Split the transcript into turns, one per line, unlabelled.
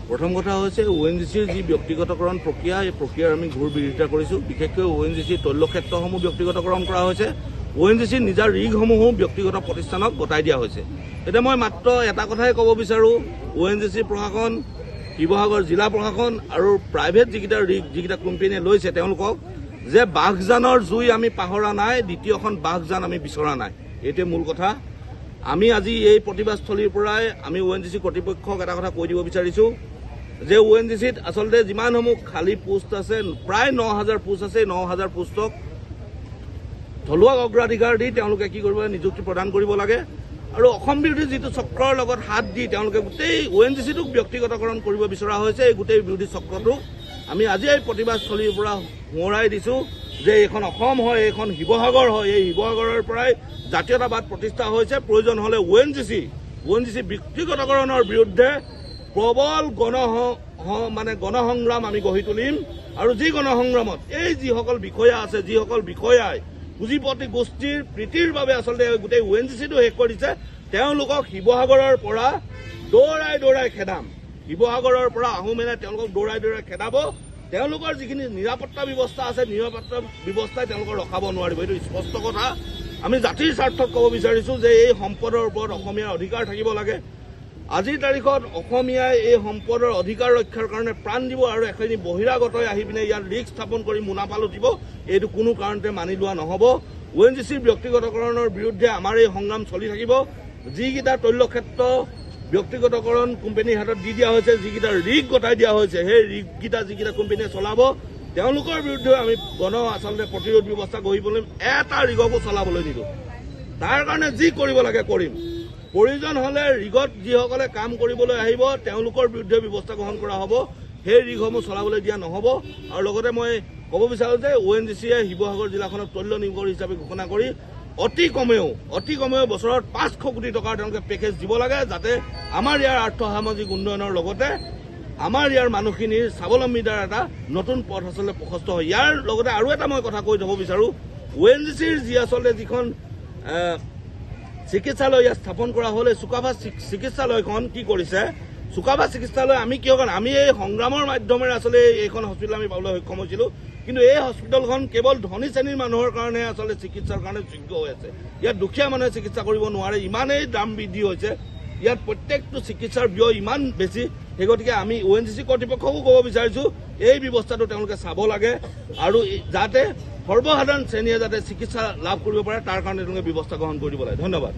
প্ৰথম কথা হৈছে ONGCৰ যি ব্যক্তিগতকৰণ প্ৰক্ৰিয়া, এই প্ৰক্ৰিয়াৰ আমি ঘোৰ বিৰোধিতা কৰিছোঁ। বিশেষকৈ ONGCৰ তৈলক্ষেত্ৰসমূহ ব্যক্তিগতকৰণ কৰা হৈছে। ONGCৰ নিজা ৰিগসমূহো ব্যক্তিগত প্ৰতিষ্ঠানক গতাই দিয়া হৈছে। এতিয়া মই মাত্ৰ এটা কথাই ক'ব বিচাৰোঁ, ONGC প্ৰশাসন, শিৱসাগৰ জিলা প্ৰশাসন আৰু প্ৰাইভেট যিকেইটা কোম্পানীয়ে লৈছে তেওঁলোকক যে বাঘজানৰ জুই আমি পাহৰা নাই, দ্বিতীয়খন বাঘজান আমি বিচৰা নাই। এইটোৱে মূল কথা। আমি আজি এই প্ৰতিবাদস্থলীৰ পৰাই আমি ONGC কৰ্তৃপক্ষক এটা কথা কৈ দিব বিচাৰিছোঁ যে ONGCত আচলতে যিমানসমূহ খালী পোষ্ট আছে, প্ৰায় 9,000 পোষ্ট আছে, 9,000 পোষ্টক থলুৱা অগ্ৰাধিকাৰ দি তেওঁলোকে কি কৰিব লাগে, নিযুক্তি প্ৰদান কৰিব লাগে। আৰু অসম বিৰোধী যিটো চক্ৰৰ লগত হাত দি তেওঁলোকে গোটেই ONGCটোক ব্যক্তিগতকৰণ কৰিব বিচৰা হৈছে। এই গোটেই বিৰোধী চক্ৰটোক আমি আজি এই প্ৰতিবাদস্থলীৰ পৰা সোঁৱৰাই দিছোঁ যে এইখন অসম হয়, এইখন শিৱসাগৰ হয়, এই শিৱসাগৰৰ পৰাই জাতীয়তাবাদ প্ৰতিষ্ঠা হৈছে। প্ৰয়োজন হ'লে ONGC ব্যক্তিগতকৰণৰ বিৰুদ্ধে প্ৰবল গণসংগ্ৰাম আমি গঢ়ি তুলিম। আৰু যি গণসংগ্ৰামত এই যিসকল বিষয়া আছে, যিসকল বিষয়াই পুঁজিপতি গোষ্ঠীৰ প্ৰীতিৰ বাবে আচলতে গোটেই ONGCটো শেষ কৰিছে, তেওঁলোকক শিৱসাগৰৰ পৰা দৌৰাই খেদাম। শিৱসাগৰৰ পৰা আহোমেনে তেওঁলোকক দৌৰাই খেদাব। তেওঁলোকৰ যিখিনি নিৰাপত্তা ব্যৱস্থা আছে, নিৰাপত্তা ব্যৱস্থাই তেওঁলোকক ৰখাব নোৱাৰিব। এইটো স্পষ্ট কথা। আমি জাতিৰ স্বাৰ্থত ক'ব বিচাৰিছোঁ যে এই সম্পদৰ ওপৰত অসমীয়াৰ অধিকাৰ থাকিব লাগে। আজিৰ তাৰিখত অসমীয়াই এই সম্পদৰ অধিকাৰ ৰক্ষাৰ কাৰণে প্ৰাণ দিব আৰু এখিনি বহিৰাগতই আহি পিনে ইয়াত ৰিস্ক স্থাপন কৰি মুনাফা লুটিব, এইটো কোনো কাৰণতে মানি লোৱা নহ'ব। ONGCৰ ব্যক্তিগতকৰণৰ বিৰুদ্ধে আমাৰ এই সংগ্ৰাম চলি থাকিব। যিকেইটা তৈলক্ষেত্ৰ ব্যক্তিগতকৰণ কোম্পানীৰ হাতত দি দিয়া হৈছে, যিকেইটা ৰিগ গতাই দিয়া হৈছে, সেই ৰিগকেইটা যিকেইটা কোম্পানীয়ে চলাব তেওঁলোকৰ বিৰুদ্ধে আমি আচলতে প্ৰতিৰোধ ব্যৱস্থা গঢ়ি তুলিম। এটা ৰিগকো চলাবলৈ নিদিওঁ। তাৰ কাৰণে যি কৰিব লাগে কৰিম। প্ৰয়োজন হ'লে ৰিগত যিসকলে কাম কৰিবলৈ আহিব তেওঁলোকৰ বিৰুদ্ধে ব্যৱস্থা গ্ৰহণ কৰা হ'ব। সেই ৰিগসমূহ চলাবলৈ দিয়া নহ'ব। আৰু লগতে মই ক'ব বিচাৰোঁ যে ONGCয়ে শিৱসাগৰ জিলাখনক তৈল নিগৰ হিচাপে ঘোষণা কৰি অতি কমেও বছৰত 500 কোটি টকাৰ তেওঁলোকে পেকেজ দিব লাগে, যাতে আমাৰ ইয়াৰ আৰ্থ সামাজিক উন্নয়নৰ লগতে আমাৰ ইয়াৰ মানুহখিনিৰ স্বাৱলম্বিতাৰ এটা নতুন পথ আচলতে প্ৰশস্ত হয়। ইয়াৰ লগতে আৰু এটা মই কথা কৈ থ'ব বিচাৰোঁ, ONGCৰ যি আচলতে যিখন চিকিৎসালয় ইয়াত স্থাপন কৰা হ'ল, এই চুকাফা চিকিৎসালয়খন কি কৰিছে, চুকাফা চিকিৎসালয় আমি কিয় কাৰণে আমি এই সংগ্ৰামৰ মাধ্যমেৰে আচলতে এইখন হস্পিটেল আমি পাবলৈ সক্ষম হৈছিলোঁ। কিন্তু এই হস্পিটেলখন কেৱল ধনী শ্ৰেণীৰ মানুহৰ কাৰণে আচলতে চিকিৎসাৰ কাৰণে যোগ্য হৈ আছে। ইয়াত দুখীয়া মানুহে চিকিৎসা কৰিব নোৱাৰে, ইমানেই দাম বৃদ্ধি হৈছে। ইয়াত প্ৰত্যেকটো চিকিৎসাৰ ব্যয় ইমান বেছি। সেই গতিকে আমি ONGC কৰ্তৃপক্ষকো ক'ব বিচাৰিছোঁ এই ব্যৱস্থাটো তেওঁলোকে চাব লাগে আৰু যাতে সৰ্বসাধাৰণ শ্ৰেণীয়ে যাতে চিকিৎসা লাভ কৰিব পাৰে তাৰ কাৰণে তেওঁলোকে ব্যৱস্থা গ্ৰহণ কৰিব লাগে। ধন্যবাদ।